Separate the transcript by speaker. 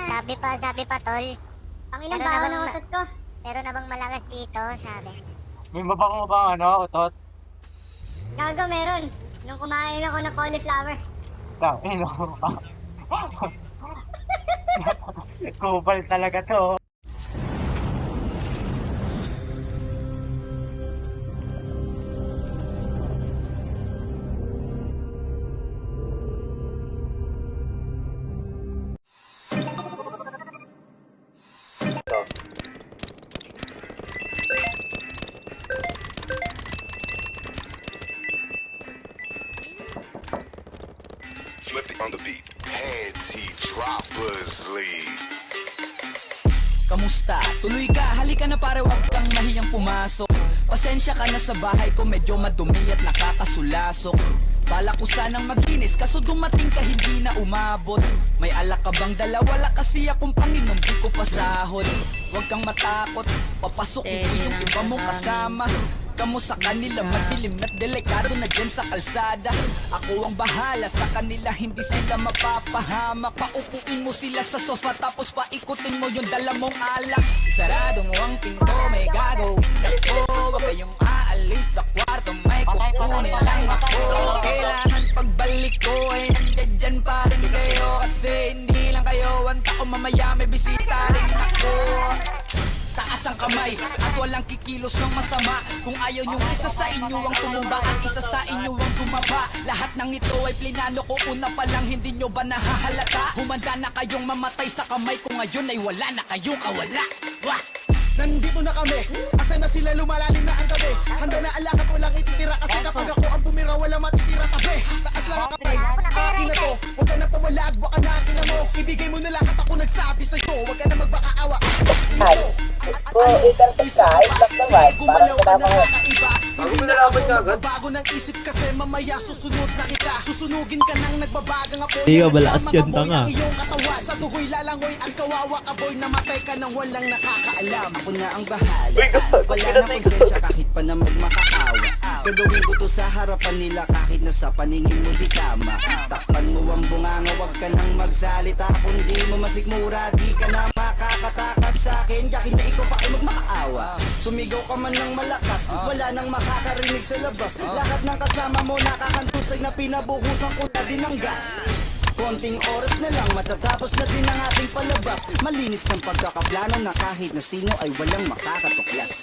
Speaker 1: Sabi pa, tol.
Speaker 2: Ang inang baho ng utot ko.
Speaker 1: Meron na bang malakas dito, sabi.
Speaker 3: May mabango bang utot?
Speaker 2: Gago, meron. Nung kumain ako ng cauliflower.
Speaker 3: Tangino. Kupal talaga to.
Speaker 4: Flipping on the beat. Anti-droppers league.
Speaker 5: Kamusta? Tuloy ka, halika na pare, wag kang mahiyang pumasok. Pasensya ka na sa bahay ko, medyo madumi at nakakasulasok. Bala ko sanang maglinis, kaso dumating ka hindi na umabot. May alak ka bang dala? Wala kasi akong panginom, di ko pasahod. Huwag kang matakot, papasok ko yung iba mong kasama. Kamu sa kanila, madilim at delikado na dyan sa kalsada. Ako ang bahala sa kanila, hindi sila mapapahamak. Paupuin mo sila sa sofa, tapos paikutin mo yung dala mong alak. Sarado mo ang pinto, may gago. Ako, wag kayong aalis sa kwarto, may kukunin lang ako. Kailangan pagbalik ko ay nandiyan dyan pa rin kayo. Kasi hindi lang kayo ang tao, mamaya may bisita rin ako. Taas ang kamay at walang kikilos ng masama. Kung ayaw nyo, isa sa inyo ang tumumba at isa sa inyo ang tumaba. Lahat ng ito ay plinano ko, una pa lang hindi nyo ba nahahalata? Humanda na kayong mamatay sa kamay ko, ngayon ay wala na kayong kawala. Wah!
Speaker 6: Nandito na kami, asa na sila, lumalalim na ang gabi. Handa na alak at walang ititira, kasi kapag ako ang bumira, wala matitira tabi. Taas lang ang kamay, akin na to. Huwag ka na pamalag, baka na akin na mo. Ibigay mo na lahat, ako nagsabi sa'yo. Huwag ka na magbakaawa. Isa ka pa, sige gumalaw ka na kakaiba. Hindi na ako magbabago ng isip kasi mamaya susunod na kita. Susunugin ka nang nagbabagang apoy.
Speaker 7: Hindi ka balakas yan, tanga.
Speaker 6: Sa tugoy lalangoy ang kawawa kaboy. Namatay ka nang walang nakakaalam.
Speaker 5: Ako na ang bahala, wala na konsensya kahit pa na magmakaawa. Gagawin ko to sa harapan nila kahit na sa paningin mo di tama. Takpan mo ang bunganga, wag ka nang magsalita. Kung di mo masikmura, di ka na makakatakas sa akin. Kahit na ikaw pa ay magmakaawa. Sumigaw ka man ng malakas, wala nang makakarinig sa labas. Lahat ng kasama mo nakakantusay na pinabuhusan ko na din ng gas. Konting oras na lang, matatapos na din ang ating palabas. Malinis ng pagkakaplano na kahit na sino ay walang makakatuklas.